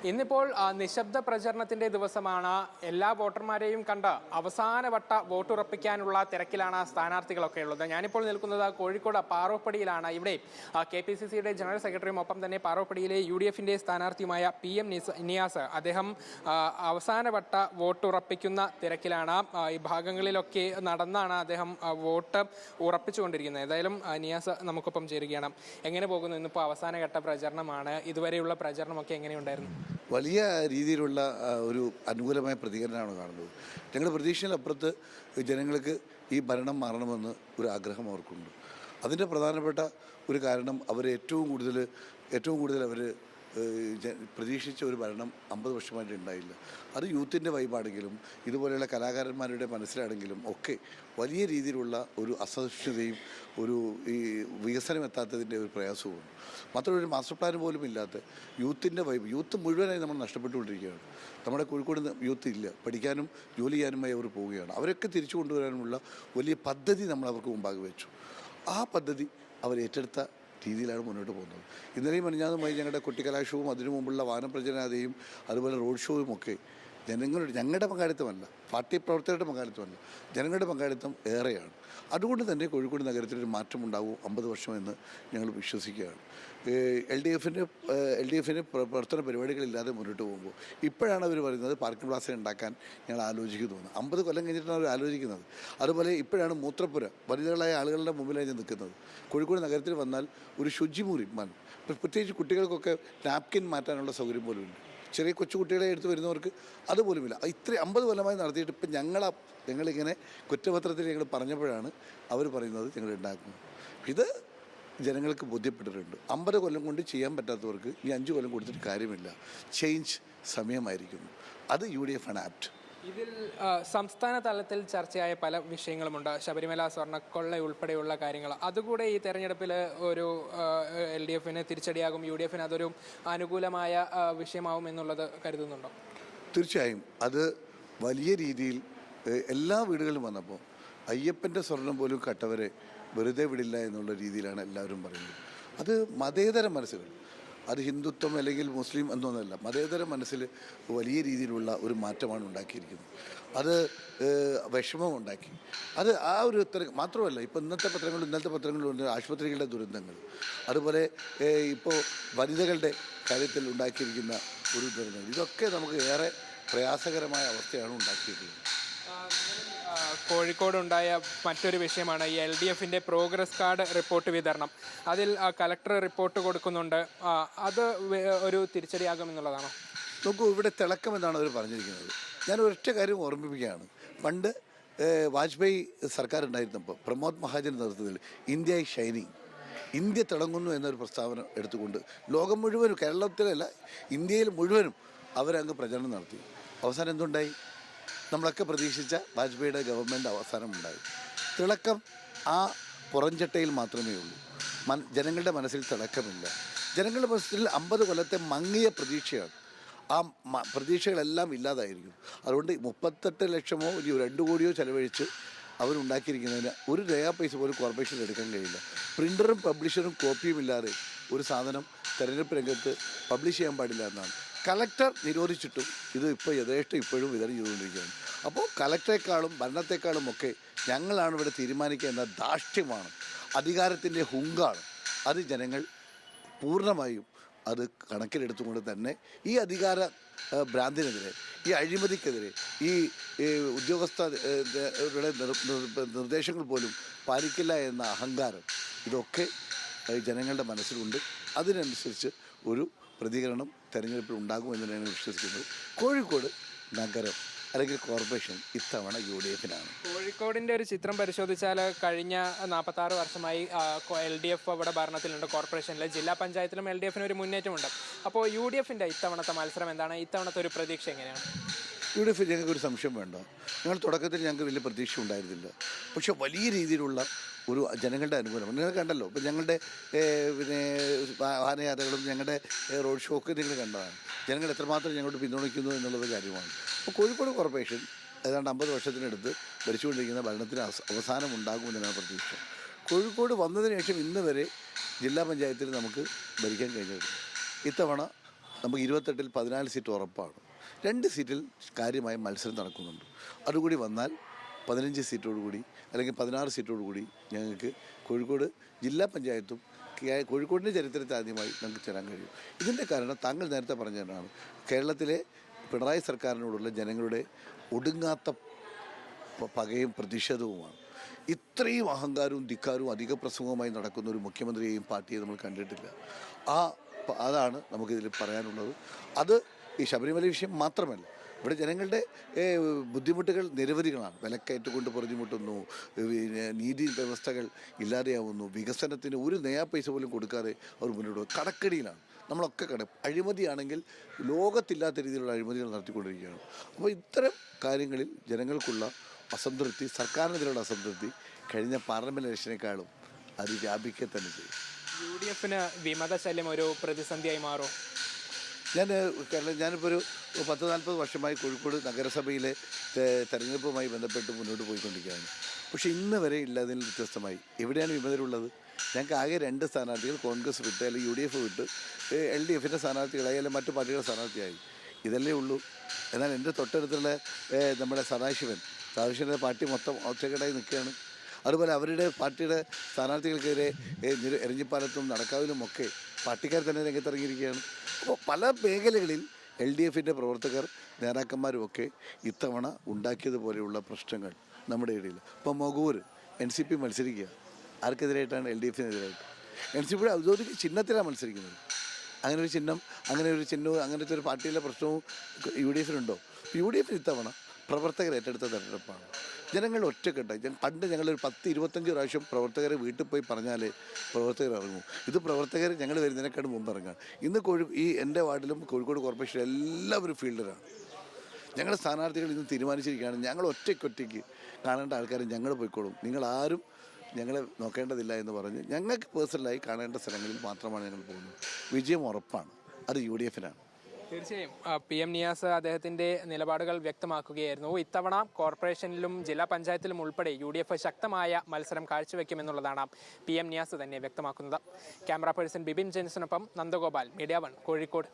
ഇന്നിപ്പോൾ നിശബ്ദ പ്രചരണത്തിന്റെ ദിവസമാണ്. എല്ലാ വോട്ടർമാരെയും കണ്ട് അവസാനവട്ട വോട്ടുറപ്പിക്കാനുള്ള തിരക്കിലാണ് സ്ഥാനാർത്ഥികളൊക്കെ ഉള്ളത്. ഞാനിപ്പോൾ നിൽക്കുന്നത് കോഴിക്കോട് പാറോപ്പടിയിലാണ്. ഇവിടെ KPCCയുടെ ജനറൽ സെക്രട്ടറിയും ഒപ്പം തന്നെ പാറോപ്പടിയിലെ UDFന്റെ സ്ഥാനാർത്ഥിയുമായ PM നിയാസ് അദ്ദേഹം അവസാനവട്ട വോട്ടുറപ്പിക്കുന്ന തിരക്കിലാണ്. ഈ ഭാഗങ്ങളിലൊക്കെ നടന്നാണ് അദ്ദേഹം വോട്ട് ഉറപ്പിച്ചുകൊണ്ടിരിക്കുന്നത്. ഏതായാലും നിയാസ് നമുക്കൊപ്പം ചേരുകയാണ്. എങ്ങനെ പോകുന്നു? ഇന്നിപ്പോൾ അവസാനഘട്ട പ്രചരണമാണ്. ഇതുവരെയുള്ള പ്രചരണമൊക്കെ എങ്ങനെയുണ്ടായിരുന്നു? വലിയ രീതിയിലുള്ള ഒരു അനുകൂലമായ പ്രതികരണമാണ് കാണുന്നത്. ഞങ്ങളുടെ പ്രതീക്ഷയിലപ്പുറത്ത് ജനങ്ങൾക്ക് ഈ ഭരണം മാറണമെന്ന് ഒരു ആഗ്രഹം അവർക്കുണ്ട്. അതിൻ്റെ പ്രധാനപ്പെട്ട ഒരു കാരണം അവർ ഏറ്റവും കൂടുതൽ അവർ പ്രതീക്ഷിച്ച ഒരു ഭരണം 50 വർഷമായിട്ട് ഉണ്ടായില്ല. അത് യൂത്തിൻ്റെ വൈബാണെങ്കിലും ഇതുപോലെയുള്ള കലാകാരന്മാരുടെ മനസ്സിലാണെങ്കിലും ഒക്കെ വലിയ രീതിയിലുള്ള ഒരു അസഹിഷ്ണുതയും ഈ വികസനം എത്താത്തതിൻ്റെ ഒരു പ്രയാസവുമുണ്ട്. മാത്രമല്ല ഒരു മാസ്റ്റർ പ്ലാൻ പോലും ഇല്ലാത്ത യൂത്തിൻ്റെ വൈബ്, യൂത്ത് മുഴുവനായി നമ്മൾ നഷ്ടപ്പെട്ടുകൊണ്ടിരിക്കുകയാണ്. നമ്മുടെ കോഴിക്കോട് യൂത്ത് ഇല്ല, പഠിക്കാനും ജോലി ചെയ്യാനുമായി അവർ പോവുകയാണ്. അവരൊക്കെ തിരിച്ചു കൊണ്ടുവരാനുമുള്ള വലിയ പദ്ധതി നമ്മൾ അവർക്ക് മുമ്പാകെ വെച്ചു. ആ പദ്ധതി അവർ ഏറ്റെടുത്ത രീതിയിലാണ് മുന്നോട്ട് പോകുന്നത്. ഇന്നലെയും മിനിഞ്ഞാന്നുമായി ഞങ്ങളുടെ കുട്ടിക്കലാശവും അതിനു മുമ്പുള്ള വാനപ്രചരണാതയും അതുപോലെ റോഡ് ഷോയും ഒക്കെ ഞങ്ങളുടെ പങ്കാളിത്തമല്ല, പാർട്ടി പ്രവർത്തകരുടെ പങ്കാളിത്തമല്ല, ജനങ്ങളുടെ പങ്കാളിത്തം ഏറെയാണ്. അതുകൊണ്ട് തന്നെ കോഴിക്കോട് നഗരത്തിലൊരു മാറ്റമുണ്ടാവും 50 വർഷമെന്ന് ഞങ്ങൾ വിശ്വസിക്കുകയാണ്. LDFിന് പ്രവർത്തന പരിപാടികളില്ലാതെ മുന്നോട്ട് പോകുമ്പോൾ ഇപ്പോഴാണ് അവർ പറയുന്നത് പാർക്കിംഗ് പ്ലാസ ഉണ്ടാക്കാൻ ഞങ്ങൾ ആലോചിക്കുന്നു. 50 കൊല്ലം കഴിഞ്ഞിട്ടാണ് അവർ ആലോചിക്കുന്നത്. അതുപോലെ ഇപ്പോഴാണ് മൂത്രപ്പുര വനിതകളായ ആളുകളുടെ മുമ്പിലാണ് ഞാൻ നിൽക്കുന്നത്. കോഴിക്കോട് നഗരത്തിൽ വന്നാൽ ഒരു ശുചിമുറി പ്രത്യേകിച്ച് കുട്ടികൾക്കൊക്കെ നാപ്കിൻ മാറ്റാനുള്ള സൗകര്യം പോലും ഉണ്ട്. ചെറിയ കൊച്ചുകുട്ടികളെ എടുത്ത് വരുന്നവർക്ക് അതുപോലുമില്ല. ഇത്ര 50 കൊല്ലമായി നടത്തിയിട്ട് ഇപ്പം ഞങ്ങളിങ്ങനെ കുറ്റപത്രത്തിൽ ഞങ്ങൾ പറഞ്ഞപ്പോഴാണ് അവർ പറയുന്നത് ഞങ്ങൾ ഉണ്ടാക്കുന്നത്. ഇത് ജനങ്ങൾക്ക് ബോധ്യപ്പെട്ടിട്ടുണ്ട്. 50 കൊല്ലം കൊണ്ട് ചെയ്യാൻ പറ്റാത്തവർക്ക് ഈ 5 കൊല്ലം കൊടുത്തിട്ട് കാര്യമില്ല. ചേഞ്ച് സമയമായിരിക്കുന്നു. അത് UDF ആണ് ആപ്റ്റ്. ഇതിൽ സംസ്ഥാന തലത്തിൽ ചർച്ചയായ പല വിഷയങ്ങളുമുണ്ട്. ശബരിമല സ്വർണ്ണക്കൊള്ള ഉൾപ്പെടെയുള്ള കാര്യങ്ങൾ. അതുകൂടെ ഈ തെരഞ്ഞെടുപ്പിൽ ഒരു LDFന് തിരിച്ചടിയാകും, UDFന് അതൊരു അനുകൂലമായ വിഷയമാവും എന്നുള്ളത് കരുതുന്നുണ്ടോ? തീർച്ചയായും അത് വലിയ രീതിയിൽ എല്ലാ വീടുകളിലും വന്നപ്പോൾ അയ്യപ്പൻ്റെ സ്വർണം പോലും കട്ടവരെ വെറുതെ വിടില്ല എന്നുള്ള രീതിയിലാണ് എല്ലാവരും പറയുന്നത്. അത് മതേതര മനസ്സുകൾ, അത് ഹിന്ദുത്വം അല്ലെങ്കിൽ മുസ്ലിം എന്നൊന്നുമല്ല, മതേതര മനസ്സിൽ വലിയ രീതിയിലുള്ള ഒരു മാറ്റമാണ് ഉണ്ടാക്കിയിരിക്കുന്നത്. അത് വിഷമമുണ്ടാക്കി. അത് ആ ഒരു മാത്രമല്ല, ഇപ്പോൾ ഇന്നത്തെ പത്രങ്ങളിലുണ്ട് ആശുപത്രികളുടെ ദുരന്തങ്ങൾ, അതുപോലെ ഇപ്പോൾ വനിതകളുടെ കാര്യത്തിൽ ഉണ്ടാക്കിയിരിക്കുന്ന ഒരു ദുരന്തങ്ങൾ, ഇതൊക്കെ നമുക്ക് ഏറെ പ്രയാസകരമായ അവസ്ഥയാണ് ഉണ്ടാക്കിയിട്ടുള്ളത്. കോഴിക്കോടുണ്ടായ മറ്റൊരു വിഷയമാണ് ഈ LDFന്റെ പ്രോഗ്രസ് കാർഡ് റിപ്പോർട്ട് വിതരണം. അതിൽ കലക്ടർ റിപ്പോർട്ട് കൊടുക്കുന്നുണ്ട്. അത് ഒരു തിരിച്ചടിയാകുമെന്നുള്ളതാണോ? നോക്കൂ, ഇവിടെ തിളക്കം എന്നാണ് അവർ പറഞ്ഞിരിക്കുന്നത്. ഞാൻ ഒരൊറ്റ കാര്യം ഓർമ്മിപ്പിക്കുകയാണ്. പണ്ട് വാജ്പേയി സർക്കാർ ഉണ്ടായിരുന്നപ്പോൾ പ്രമോദ് മഹാജൻ്റെ നേതൃത്വത്തിൽ ഇന്ത്യ ഈസ് ഷൈനിങ്, ഇന്ത്യ തിളങ്ങുന്നു എന്നൊരു പ്രസ്താവന എടുത്തുകൊണ്ട് ലോകം മുഴുവനും, കേരളത്തിലല്ല ഇന്ത്യയിൽ മുഴുവനും അവരങ്ങ് പ്രചരണം നടത്തി. അവസാനം എന്തുണ്ടായി? നമ്മളൊക്കെ പ്രതീക്ഷിച്ച വാജ്പേയിയുടെ ഗവൺമെൻറ് അവസാനമുണ്ടായി. തിളക്കം ആ പുറംചട്ടയിൽ മാത്രമേ ഉള്ളൂ. ജനങ്ങളുടെ മനസ്സിൽ തിളക്കമില്ല. ജനങ്ങളുടെ മനസ്സിൽ 50 കൊല്ലത്തെ മങ്ങിയ പ്രതീക്ഷയാണ്. ആ പ്രതീക്ഷകളെല്ലാം ഇല്ലാതായിരിക്കും. അതുകൊണ്ട് 38 ലക്ഷമോ 2 കോടിയോ ചെലവഴിച്ച് അവരുണ്ടാക്കിയിരിക്കുന്നതിന് ഒരു രൂപ പൈസ പോലും കോർപ്പറേഷൻ എടുക്കാൻ കഴിയില്ല. പ്രിൻ്ററും പബ്ലിഷറും കോപ്പിയും ഇല്ലാതെ ഒരു തെരഞ്ഞെടുപ്പ് രംഗത്ത് പബ്ലിഷ് ചെയ്യാൻ പാടില്ല എന്നാണ് കളക്ടർ നിരോധിച്ചിട്ടും ഇത് ഇപ്പോൾ യഥേഷ്ടം ഇപ്പോഴും വിതരണം ചെയ്തുകൊണ്ടിരിക്കുകയാണ്. അപ്പോൾ കളക്ടറെക്കാളും ഭരണത്തെക്കാളും ഒക്കെ ഞങ്ങളാണ് ഇവിടെ തീരുമാനിക്കുക എന്ന ധാർഷ്ട്യമാണ്, അധികാരത്തിൻ്റെ ഹുങ്കാണ്. അത് ജനങ്ങൾ പൂർണ്ണമായും അത് കണക്കിലെടുത്തുകൊണ്ട് തന്നെ ഈ അധികാര ഭ്രാന്തിനെതിരെ, ഈ അഴിമതിക്കെതിരെ, ഈ ഉദ്യോഗസ്ഥരുടെ നിർദ്ദേശങ്ങൾ പോലും പാലിക്കില്ല എന്ന അഹങ്കാരം, ഇതൊക്കെ ജനങ്ങളുടെ മനസ്സിലുണ്ട്. അതിനനുസരിച്ച് ഒരു പ്രതികരണം തെരഞ്ഞെടുപ്പിൽ ഉണ്ടാകുമെന്ന് ഞാൻ വിശ്വസിക്കുന്നത്. കോഴിക്കോട് നഗരം അല്ലെങ്കിൽ കോർപ്പറേഷൻ ഇത്തവണ UDFനാണ്. കോഴിക്കോടിൻ്റെ ഒരു ചിത്രം പരിശോധിച്ചാൽ കഴിഞ്ഞ 46 വർഷമായി LDF അവിടെ ഭരണത്തിലുണ്ട്. കോർപ്പറേഷനിലെ ജില്ലാ പഞ്ചായത്തിലും LDFന് ഒരു മുന്നേറ്റമുണ്ട്. അപ്പോൾ UDFൻ്റെ ഇത്തവണത്തെ മത്സരം എന്താണ്? ഇത്തവണത്തെ ഒരു പ്രതീക്ഷ എങ്ങനെയാണ്? UDF ഞങ്ങൾക്കൊരു സംശയം വേണ്ട. ഞങ്ങൾ തുടക്കത്തിൽ ഞങ്ങൾക്ക് വലിയ പ്രതീക്ഷ ഉണ്ടായിരുന്നില്ല. പക്ഷേ വലിയ രീതിയിലുള്ള ഒരു ജനങ്ങളുടെ അനുകൂലം നിങ്ങൾ കണ്ടല്ലോ. ഇപ്പം ഞങ്ങളുടെ വാഹനയാത്രകളും ഞങ്ങളുടെ റോഡ് ഷോ ഒക്കെ നിങ്ങൾ കണ്ടതാണ്. ജനങ്ങൾ എത്രമാത്രം ഞങ്ങളോട് പിന്തുണയ്ക്കുന്നു എന്നുള്ളത് കാര്യമാണ്. അപ്പോൾ കോഴിക്കോട് കോർപ്പറേഷൻ ഏതാണ്ട് 50 വർഷത്തിനടുത്ത് ഭരിച്ചുകൊണ്ടിരിക്കുന്ന ഭരണത്തിന് അവസാനം ഉണ്ടാകുമെന്നാണ് പ്രതീക്ഷ. കോഴിക്കോട് വന്നതിന് ശേഷം ഇന്ന് വരെ ജില്ലാ പഞ്ചായത്തിൽ നമുക്ക് ഭരിക്കാൻ കഴിഞ്ഞിട്ടുണ്ട്. ഇത്തവണ നമുക്ക് 28-ൽ 14 സീറ്റ് ഉറപ്പാണ്. 2 സീറ്റിൽ കാര്യമായ മത്സരം നടക്കുന്നുണ്ട്. അതുകൂടി വന്നാൽ 15 സീറ്റോടുകൂടി അല്ലെങ്കിൽ 16 സീറ്റോടുകൂടി ഞങ്ങൾക്ക് കോഴിക്കോട് ജില്ലാ പഞ്ചായത്തും കോഴിക്കോടിൻ്റെ ചരിത്രത്തിൽ ആദ്യമായി നമുക്ക് ചേരാൻ കഴിയും. ഇതിൻ്റെ കാരണം താങ്കൾ നേരത്തെ പറഞ്ഞതാണ്, കേരളത്തിലെ പിണറായി സർക്കാരിനോടുള്ള ജനങ്ങളുടെ ഒടുങ്ങാത്ത പകയും പ്രതിഷേധവുമാണ്. ഇത്രയും അഹങ്കാരവും ധിക്കാരവും അധിക പ്രസംഗവുമായി നടക്കുന്ന ഒരു മുഖ്യമന്ത്രിയെയും പാർട്ടിയെ നമ്മൾ കണ്ടിട്ടില്ല. അതാണ് നമുക്കിതിൽ പറയാനുള്ളത്. അത് ഈ ശബരിമല വിഷയം മാത്രമല്ല, ഇവിടെ ജനങ്ങളുടെ ബുദ്ധിമുട്ടുകൾ നിരവധികളാണ്. വിലക്കയറ്റ് കൊണ്ട് പൊറുതിമുട്ടുന്നു, നീതി വ്യവസ്ഥകൾ ഇല്ലാതെയാവുന്നു, വികസനത്തിന് ഒരു നയാ പൈസ പോലും കൊടുക്കാതെ അവർ മുന്നോട്ട് പോകും. കടക്കടിയിലാണ് നമ്മളൊക്കെ. അഴിമതിയാണെങ്കിൽ ലോകത്തില്ലാത്ത രീതിയിലുള്ള അഴിമതികൾ നടത്തിക്കൊണ്ടിരിക്കുകയാണ്. അപ്പോൾ ഇത്തരം കാര്യങ്ങളിൽ ജനങ്ങൾക്കുള്ള അസംതൃപ്തി, സർക്കാരിനെതിരെയുള്ള അസംതൃപ്തി കഴിഞ്ഞ പാർലമെൻറ്റ് ഇലക്ഷനേക്കാളും അത് വ്യാപിക്കുക തന്നെ ചെയ്യും. UDF-ന് വിമതശല്യം ഒരു പ്രതിസന്ധിയായി മാറും. ഞാനിപ്പോൾ ഒരു 10-40 വർഷമായി കോഴിക്കോട് നഗരസഭയിലെ തെരഞ്ഞെടുപ്പുമായി ബന്ധപ്പെട്ട് മുന്നോട്ട് പോയിക്കൊണ്ടിരിക്കുകയാണ്. പക്ഷേ ഇന്ന് വരെ ഇല്ലതിൽ വ്യത്യസ്തമായി എവിടെയാണ് വിമതരുള്ളത്? ഞങ്ങൾക്ക് ആകെ 2 സ്ഥാനാർത്ഥികൾ, കോൺഗ്രസ് വിട്ട് അല്ലെങ്കിൽ UDF വിട്ട് LDF-ൻ്റെ സ്ഥാനാർത്ഥികളായി അല്ലെങ്കിൽ മറ്റു പാർട്ടികളുടെ സ്ഥാനാർത്ഥിയായി. ഇതല്ലേ ഉള്ളൂ. എന്നാൽ എൻ്റെ തൊട്ടടുത്തുള്ള നമ്മുടെ സദാശിവൻ്റെ പാർട്ടി മൊത്തം ഒറ്റക്കെട്ടായി നിൽക്കുകയാണ്. അതുപോലെ അവരുടെ പാർട്ടിയുടെ സ്ഥാനാർത്ഥികൾക്കെതിരെ എരഞ്ഞിപ്പാലത്തും നടക്കാവിലുമൊക്കെ പാർട്ടിക്കാർ തന്നെ രംഗത്തിറങ്ങിയിരിക്കുകയാണ്. അപ്പോൾ പല മേഖലകളിൽ LDF-ൻ്റെ പ്രവർത്തകർ, നേതാക്കന്മാരുമൊക്കെ ഇത്തവണ ഉണ്ടാക്കിയതുപോലെയുള്ള പ്രശ്നങ്ങൾ നമ്മുടെ ഇടയിൽ. ഇപ്പോൾ മൊഗൂർ NCP മത്സരിക്കുക ആർക്കെതിരായിട്ടാണ്? LDF-നെതിരായിട്ട്. NCP ഔദ്യോഗിക ചിഹ്നത്തിലാണ് മത്സരിക്കുന്നത്. അങ്ങനെ ഒരു ചിഹ്നവും അങ്ങനത്തെ ഒരു പാർട്ടിയിലെ പ്രശ്നവും UDF-നുണ്ടോ? UDF ഇത്തവണ പ്രവർത്തകർ ഏറ്റെടുത്ത തെരഞ്ഞെടുപ്പാണ്. ജനങ്ങൾ ഒറ്റക്കെട്ടായി. പണ്ട് ഞങ്ങളൊരു 10-25 പ്രാവശ്യം പ്രവർത്തകരെ വീട്ടിൽ പോയി പറഞ്ഞാലേ പ്രവർത്തകർ ഇറങ്ങും. ഇത് പ്രവർത്തകർ ഞങ്ങൾ വരുന്നതിനേക്കാളും മുമ്പ് ഇറങ്ങാം. ഇന്ന് എൻ്റെ വാർഡിലും കോഴിക്കോട് കോർപ്പറേഷനിലും എല്ലാവരും ഫീൽഡറാണ്. ഞങ്ങളുടെ സ്ഥാനാർത്ഥികൾ ഇന്ന് തീരുമാനിച്ചിരിക്കുകയാണ്, ഞങ്ങൾ ഒറ്റയ്ക്ക് കാണേണ്ട ആൾക്കാരെ ഞങ്ങൾ പോയിക്കോളും, നിങ്ങളാരും ഞങ്ങളെ നോക്കേണ്ടതില്ല എന്ന് പറഞ്ഞ് ഞങ്ങൾക്ക് പേഴ്സണലായി കാണേണ്ട സ്ഥലങ്ങളിൽ മാത്രമാണ് ഞങ്ങൾ പോകുന്നത്. വിജയം ഉറപ്പാണ്. അത് UDF-നാണ്. തീർച്ചയായും PM നിയാസ് അദ്ദേഹത്തിൻ്റെ നിലപാടുകൾ വ്യക്തമാക്കുകയായിരുന്നു. ഇത്തവണ കോർപ്പറേഷനിലും ജില്ലാ പഞ്ചായത്തിലും ഉൾപ്പെടെ UDF ശക്തമായ മത്സരം കാഴ്ചവെക്കുമെന്നുള്ളതാണ് PM നിയാസ് തന്നെ വ്യക്തമാക്കുന്നത്. ക്യാമറ പേഴ്സൺ ബിബിൻ ജെൻസനൊപ്പം നന്ദഗോപാൽ, മീഡിയ 1 കോഴിക്കോട്.